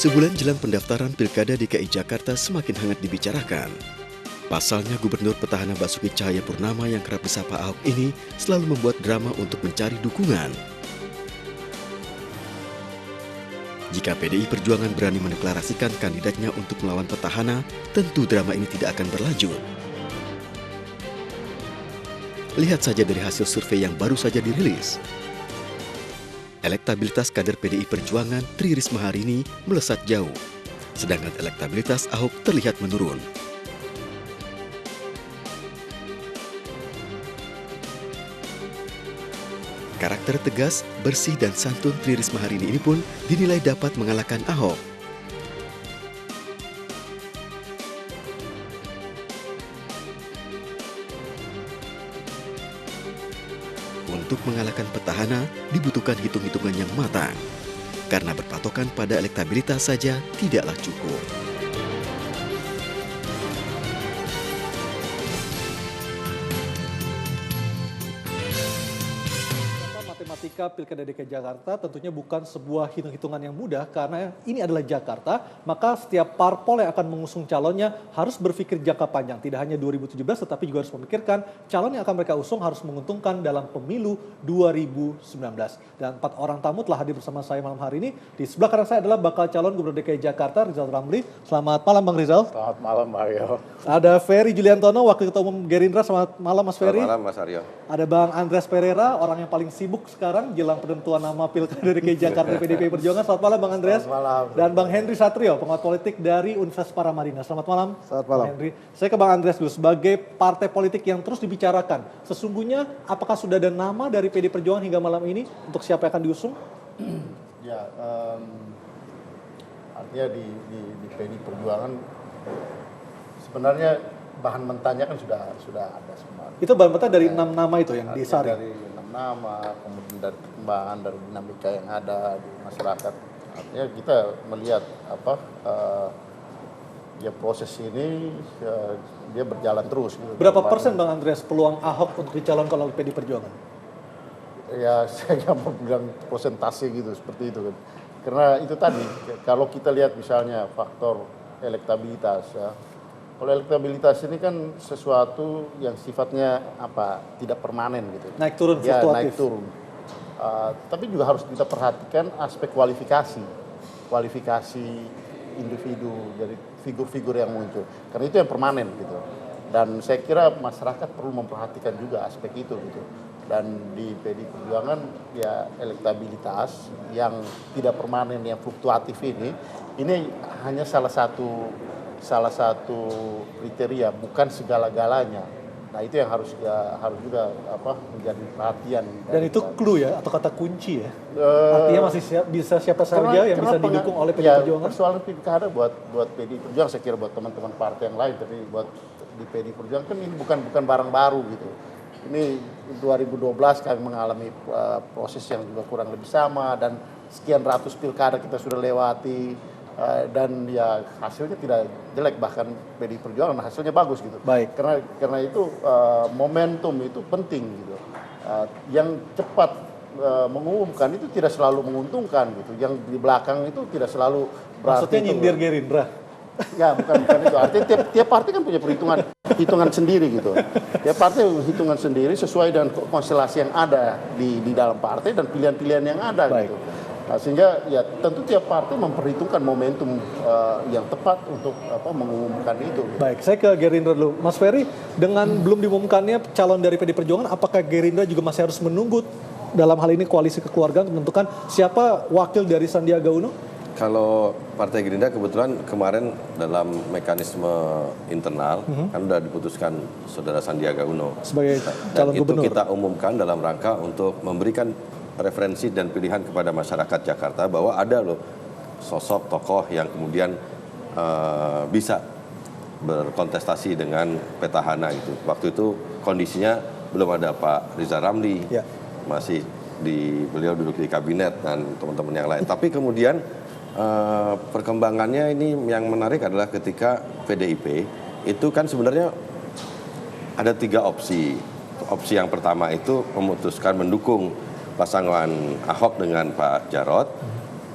Sebulan jelang pendaftaran Pilkada DKI Jakarta semakin hangat dibicarakan. Pasalnya Gubernur Petahana Basuki Cahayapurnama yang kerap disapa Ahok ini selalu membuat drama untuk mencari dukungan. Jika PDI Perjuangan berani mendeklarasikan kandidatnya untuk melawan petahana, tentu drama ini tidak akan berlanjut. Lihat saja dari hasil survei yang baru saja dirilis. Elektabilitas kader PDI Perjuangan Tri Risma hari ini melesat jauh, sedangkan elektabilitas Ahok terlihat menurun. Karakter tegas, bersih, dan santun Tri Risma hari ini pun dinilai dapat mengalahkan Ahok. Untuk mengalahkan petahana dibutuhkan hitung-hitungan yang matang, karena berpatokan pada elektabilitas saja tidaklah cukup. Matematika Pilkada DKI Jakarta tentunya bukan sebuah hitung-hitungan yang mudah karena ini adalah Jakarta, maka setiap parpol yang akan mengusung calonnya harus berpikir jangka panjang, tidak hanya 2017 tetapi juga harus memikirkan calon yang akan mereka usung harus menguntungkan dalam pemilu 2019. Dan 4 orang tamu telah hadir bersama saya malam hari ini. Di sebelah kanan saya adalah bakal calon Gubernur DKI Jakarta Rizal Ramli. Selamat malam Bang Rizal. Selamat malam Mario. Ada Ferry Juliantono, Wakil Ketua Umum Gerindra. Selamat malam Mas Ferry. Selamat malam Mas Aryo. Ada Bang Andreas Pereira, orang yang paling sibuk sekarang jelang penentuan nama Pilkada DKI Jakarta PDIP Perjuangan. Selamat malam Bang Andreas. Selamat malam. Dan Bang Henry Satrio, pengamat politik dari Universitas Paramadina. Selamat malam. Selamat malam. Bang Henry. Saya ke Bang Andreas dulu, sebagai partai politik yang terus dibicarakan, sesungguhnya apakah sudah ada nama dari PD Perjuangan hingga malam ini untuk siapa yang akan diusung? Ya, artinya di PD Perjuangan sebenarnya bahan mentahnya kan sudah ada semua. Itu bahan mentah dari 6 nama itu yang disaring? Dari 6 nama, kemudian dari perkembangan, dari dinamika yang ada di masyarakat. Artinya kita melihat ya proses ini dia berjalan terus. Gitu. Berapa persen Bang Andreas peluang Ahok untuk dicalonkan oleh PD Perjuangan? Ya saya nggak mau bilang persentase gitu seperti itu kan. Karena itu tadi kalau kita lihat misalnya faktor elektabilitas ya. Kalau elektabilitas ini kan sesuatu yang sifatnya tidak permanen gitu. Naik turun ya, fluktuatif. naik turun. Tapi juga harus kita perhatikan aspek kualifikasi individu dari figur-figur yang muncul. Karena itu yang permanen gitu. Dan saya kira masyarakat perlu memperhatikan juga aspek itu gitu. Dan di PD Perjuangan ya elektabilitas yang tidak permanen, yang fluktuatif ini hanya salah satu kriteria, bukan segala-galanya. Nah itu yang harus juga menjadi perhatian. Dan itu clue ya atau kata kunci ya. Artinya masih bisa siapa saja yang bisa didukung oleh PD Perjuangan. Persoalan pilkada buat PD Perjuangan, saya kira buat teman-teman partai yang lain, tapi buat di PD Perjuangan kan ini bukan barang baru gitu. Ini 2012 kami mengalami proses yang juga kurang lebih sama dan sekian ratus pilkada kita sudah lewati. Dan ya hasilnya tidak jelek, bahkan PDI Perjuangan hasilnya bagus gitu. Baik. Karena itu momentum itu penting gitu. Yang cepat mengumumkan itu tidak selalu menguntungkan gitu. Yang di belakang itu tidak selalu berarti. Maksudnya nyindir Gerindra. Ya bukan itu. Artinya tiap partai kan punya hitungan sendiri gitu. Tiap partai hitungan sendiri sesuai dengan konstelasi yang ada di dalam partai dan pilihan-pilihan yang ada. Baik. Gitu. Nah, sehingga ya tentu tiap partai memperhitungkan momentum yang tepat untuk mengumumkan itu. Baik, saya ke Gerindra dulu. Mas Ferry, dengan belum diumumkannya calon dari PD Perjuangan, apakah Gerindra juga masih harus menunggu dalam hal ini koalisi kekeluargaan untuk menentukan siapa wakil dari Sandiaga Uno? Kalau Partai Gerindra kebetulan kemarin dalam mekanisme internal kan sudah diputuskan Saudara Sandiaga Uno Sebagai calon gubernur. Itu kita umumkan dalam rangka untuk memberikan referensi dan pilihan kepada masyarakat Jakarta bahwa ada loh sosok tokoh yang kemudian bisa berkontestasi dengan petahana itu. Waktu itu kondisinya belum ada Pak Rizal Ramli, ya. Masih beliau duduk di kabinet dan teman-teman yang lain. Tapi kemudian perkembangannya ini yang menarik adalah ketika PDIP itu kan sebenarnya ada 3 opsi. Opsi yang pertama itu memutuskan mendukung pasangan Ahok dengan Pak Jarot.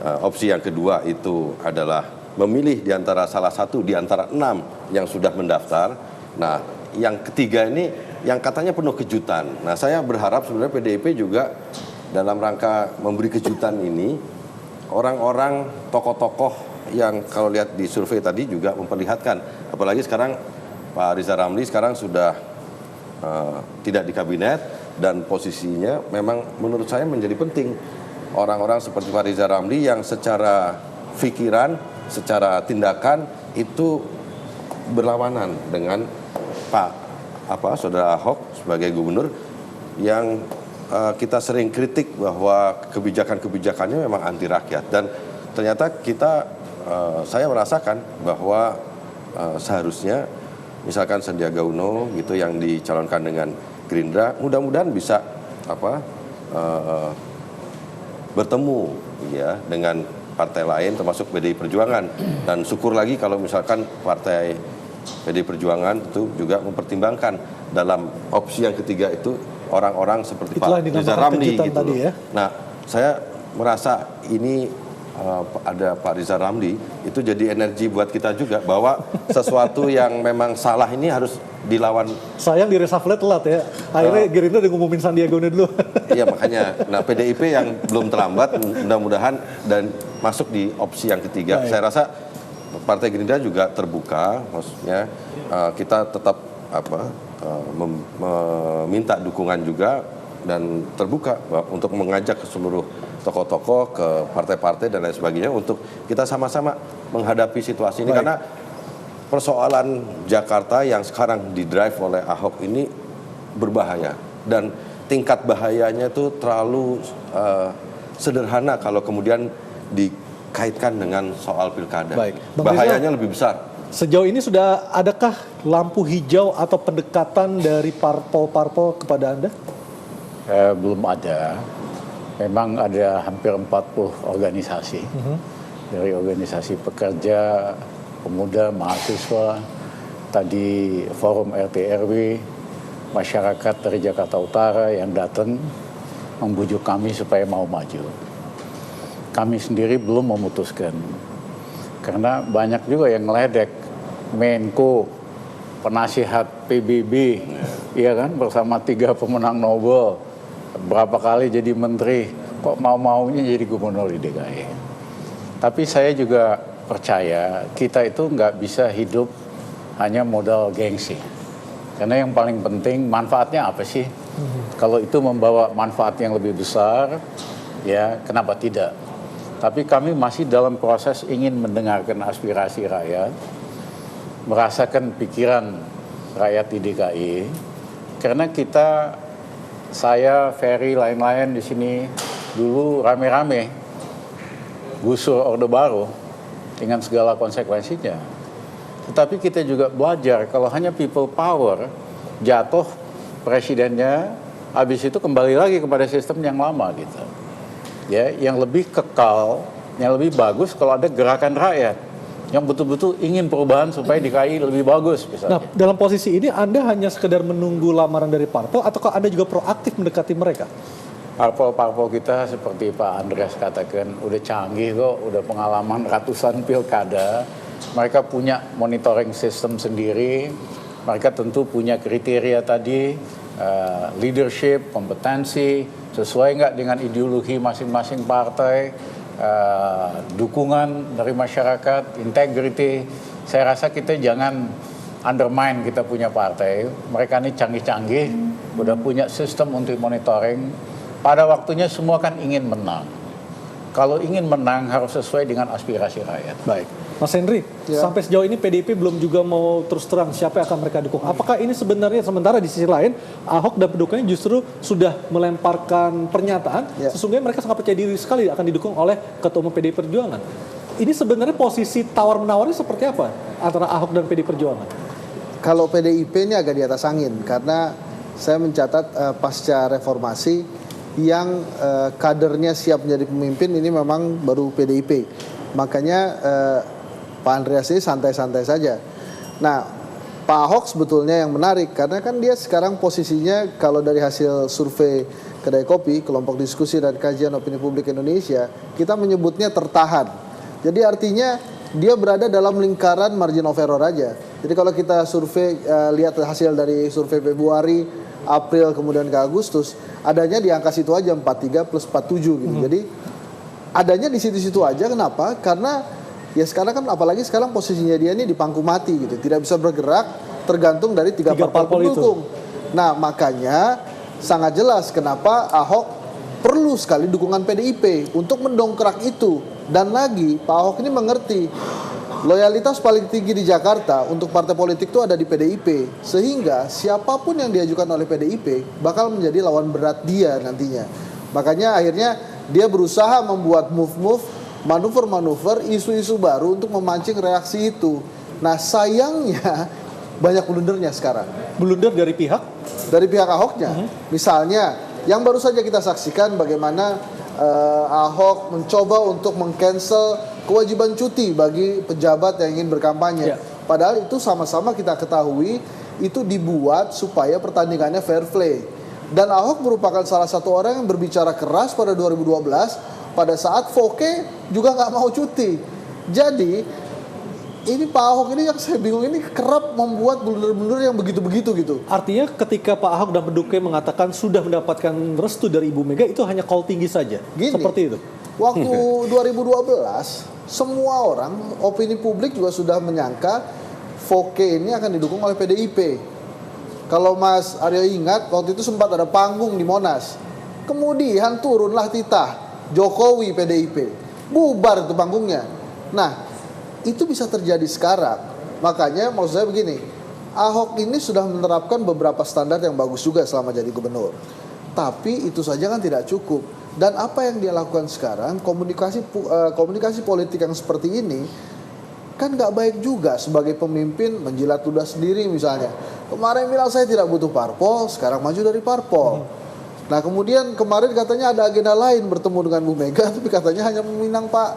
Opsi yang kedua itu adalah memilih di antara salah satu di antara 6 yang sudah mendaftar. Nah, yang ketiga ini yang katanya penuh kejutan. Nah, saya berharap sebenarnya PDIP juga dalam rangka memberi kejutan ini, orang-orang tokoh-tokoh yang kalau lihat di survei tadi juga memperlihatkan, apalagi sekarang Pak Riza Ramli sekarang sudah tidak di kabinet dan posisinya memang menurut saya menjadi penting. Orang-orang seperti Pak Riza Ramli yang secara pikiran, secara tindakan itu berlawanan dengan Saudara Ahok sebagai gubernur yang kita sering kritik bahwa kebijakan-kebijakannya memang anti rakyat, dan ternyata saya merasakan bahwa seharusnya misalkan Sandiaga Uno gitu yang dicalonkan dengan Gerindra, mudah-mudahan bisa bertemu ya dengan partai lain termasuk PDI Perjuangan, dan syukur lagi kalau misalkan partai PDI Perjuangan itu juga mempertimbangkan dalam opsi yang ketiga itu orang-orang seperti Pak Riza Ramli gitu loh. Ya. Nah, saya merasa ini ada Pak Riza Ramli itu jadi energi buat kita juga bahwa sesuatu yang memang salah ini harus dilawan. Sayang di reshuffle telat ya. Akhirnya Gerindra udah ngumumin Sandiaga Uno dulu. Iya makanya. Nah, PDIP yang belum terlambat mudah-mudahan dan masuk di opsi yang ketiga. Baik. Saya rasa Partai Gerindra juga terbuka, maksudnya kita tetap meminta dukungan juga dan terbuka untuk mengajak ke seluruh tokoh-tokoh, ke partai-partai dan lain sebagainya untuk kita sama-sama menghadapi situasi ini. Baik. Karena persoalan Jakarta yang sekarang didrive oleh Ahok ini berbahaya dan tingkat bahayanya itu terlalu sederhana kalau kemudian dikaitkan dengan soal pilkada. Baik. Bahayanya lebih besar. Sejauh ini sudah adakah lampu hijau atau pendekatan dari parpol-parpol kepada Anda? Belum ada. Memang ada hampir 40 organisasi. Dari organisasi pekerja, pemuda, mahasiswa, tadi forum RT RW, masyarakat dari Jakarta Utara yang datang membujuk kami supaya mau maju. Kami sendiri belum memutuskan. Karena banyak juga yang ngeledek. Menko, penasihat PBB, ya kan, bersama 3 pemenang Nobel, berapa kali jadi menteri, kok mau-maunya jadi gubernur di DKI. Tapi saya juga percaya kita itu nggak bisa hidup hanya modal gengsi. Karena yang paling penting manfaatnya apa sih? Kalau itu membawa manfaat yang lebih besar, ya kenapa tidak? Tapi kami masih dalam proses ingin mendengarkan aspirasi rakyat, merasakan pikiran rakyat di DKI, karena saya, Ferry, lain-lain di sini dulu rame-rame gusur Orde Baru dengan segala konsekuensinya. Tetapi kita juga belajar kalau hanya people power jatuh presidennya, habis itu kembali lagi kepada sistem yang lama gitu. Ya, yang lebih kekal, yang lebih bagus kalau ada gerakan rakyat yang betul-betul ingin perubahan supaya DKI lebih bagus misalnya. Nah, dalam posisi ini Anda hanya sekedar menunggu lamaran dari parpol ataukah Anda juga proaktif mendekati mereka? Parpol-parpol kita seperti Pak Andreas katakan udah canggih kok, udah pengalaman ratusan pilkada. Mereka punya monitoring system sendiri. Mereka tentu punya kriteria tadi, leadership, kompetensi, sesuai nggak dengan ideologi masing-masing partai. Dukungan dari masyarakat, integrity. Saya rasa kita jangan undermine kita punya partai. Mereka ini canggih-canggih, udah punya sistem untuk monitoring. Pada waktunya semua kan ingin menang. Kalau ingin menang harus sesuai dengan aspirasi rakyat. Baik. Mas Henry, sampai sejauh ini PDIP belum juga mau terus terang siapa yang akan mereka dukung. Apakah ini sebenarnya sementara di sisi lain Ahok dan pendukungnya justru sudah melemparkan pernyataan sesungguhnya mereka sangat percaya diri sekali akan didukung oleh Ketua Umum PDI Perjuangan. Ini sebenarnya posisi tawar-menawarnya seperti apa antara Ahok dan PDI Perjuangan? Kalau PDIP ini agak di atas angin karena saya mencatat pasca reformasi yang kadernya siap menjadi pemimpin ini memang baru PDIP. Makanya Pak Andreas ini santai-santai saja. Nah, Pak Ahok sebetulnya yang menarik karena kan dia sekarang posisinya kalau dari hasil survei Kedai Kopi, kelompok diskusi dan kajian opini publik Indonesia, kita menyebutnya tertahan. Jadi artinya dia berada dalam lingkaran margin of error aja. Jadi kalau kita survei, lihat hasil dari survei Februari, April, kemudian ke Agustus, adanya di angka situ aja 43 plus 47 gitu. Jadi adanya di situ-situ aja. Kenapa? Karena ya sekarang kan apalagi sekarang posisinya dia ini di pangku mati gitu. Tidak bisa bergerak, tergantung dari tiga parpol pendukung. Nah makanya sangat jelas kenapa Ahok perlu sekali dukungan PDIP untuk mendongkrak itu. Dan lagi Pak Ahok ini mengerti loyalitas paling tinggi di Jakarta untuk partai politik itu ada di PDIP. Sehingga siapapun yang diajukan oleh PDIP bakal menjadi lawan berat dia nantinya. Makanya akhirnya dia berusaha membuat move-move, manuver-manuver, isu-isu baru untuk memancing reaksi itu. Nah sayangnya banyak blundernya sekarang. Blunder dari pihak? Dari pihak Ahoknya. Misalnya yang baru saja kita saksikan bagaimana Ahok mencoba untuk meng-cancel kewajiban cuti bagi pejabat yang ingin berkampanye. Padahal itu sama-sama kita ketahui itu dibuat supaya pertandingannya fair play. Dan Ahok merupakan salah satu orang yang berbicara keras pada 2012 pada saat Foke juga nggak mau cuti. Jadi ini Pak Ahok ini yang saya bingung, ini kerap membuat blunder-blunder yang begitu-begitu gitu. Artinya ketika Pak Ahok dan pendukungnya mengatakan sudah mendapatkan restu dari Ibu Mega, itu hanya call tinggi saja. Gini, seperti itu. Waktu 2012 semua orang, opini publik juga sudah menyangka Foke ini akan didukung oleh PDIP. Kalau Mas Aryo ingat, waktu itu sempat ada panggung di Monas. Kemudian turunlah titah Jokowi PDIP. Bubar itu panggungnya. Nah, itu bisa terjadi sekarang. Makanya maksud saya begini, Ahok ini sudah menerapkan beberapa standar yang bagus juga selama jadi gubernur. Tapi itu saja kan tidak cukup. Dan apa yang dia lakukan sekarang, komunikasi politik yang seperti ini kan nggak baik juga sebagai pemimpin menjilat ludah sendiri misalnya. Kemarin bilang saya tidak butuh parpol, sekarang maju dari parpol. Nah kemudian kemarin katanya ada agenda lain bertemu dengan Bu Mega, tapi katanya hanya meminang Pak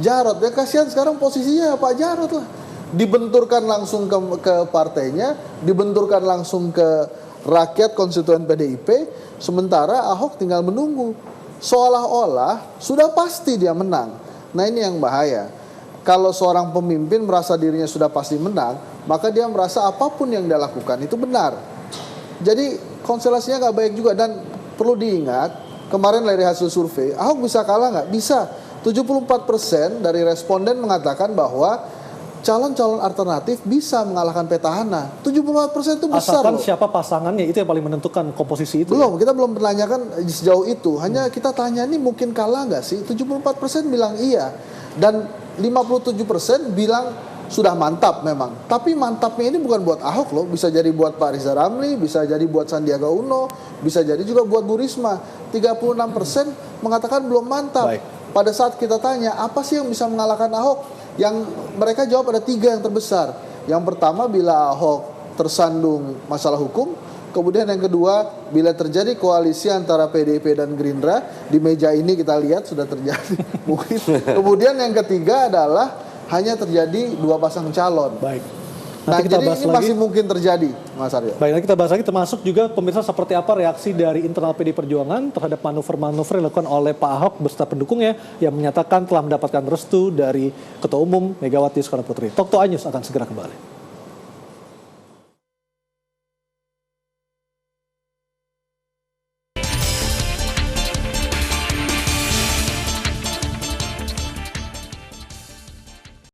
Jarod. Ya kasihan sekarang posisinya Pak Jarod lah. Dibenturkan langsung ke partainya, dibenturkan langsung ke rakyat konstituen PDIP, sementara Ahok tinggal menunggu. Seolah-olah sudah pasti dia menang. Nah ini yang bahaya. Kalau seorang pemimpin merasa dirinya sudah pasti menang, maka dia merasa apapun yang dia lakukan itu benar. Jadi konstelasinya gak baik juga. Dan perlu diingat, kemarin dari hasil survei, Ahok bisa kalah nggak? Bisa. 74% dari responden mengatakan bahwa calon-calon alternatif bisa mengalahkan petahana. 74% itu besar. Asalkan loh. siapa pasangannya, itu yang paling menentukan komposisi itu. Belum, kita belum menanyakan sejauh itu. Hanya kita tanya ini mungkin kalah nggak sih? 74% bilang iya. Dan 57% bilang sudah mantap memang. Tapi mantapnya ini bukan buat Ahok loh. Bisa jadi buat Pak Riza Ramli, bisa jadi buat Sandiaga Uno, bisa jadi juga buat Bu Risma. 36% mengatakan belum mantap. Baik. Pada saat kita tanya, apa sih yang bisa mengalahkan Ahok? Yang mereka jawab ada 3 yang terbesar. Yang pertama, bila Ahok tersandung masalah hukum. Kemudian yang kedua, bila terjadi koalisi antara PDIP dan Gerindra. Di meja ini kita lihat sudah terjadi. Mungkin. Kemudian yang ketiga adalah hanya terjadi 2 pasang calon. Baik. Nah, Nanti kita jadi bahas ini lagi. masih mungkin terjadi, Mas Aryo. Baik, nanti kita bahas lagi, termasuk juga pemirsa seperti apa reaksi dari internal PD Perjuangan terhadap manuver-manuver yang dilakukan oleh Pak Ahok beserta pendukungnya yang menyatakan telah mendapatkan restu dari Ketua Umum Megawati Soekarno Putri. Talk to Anyus akan segera kembali.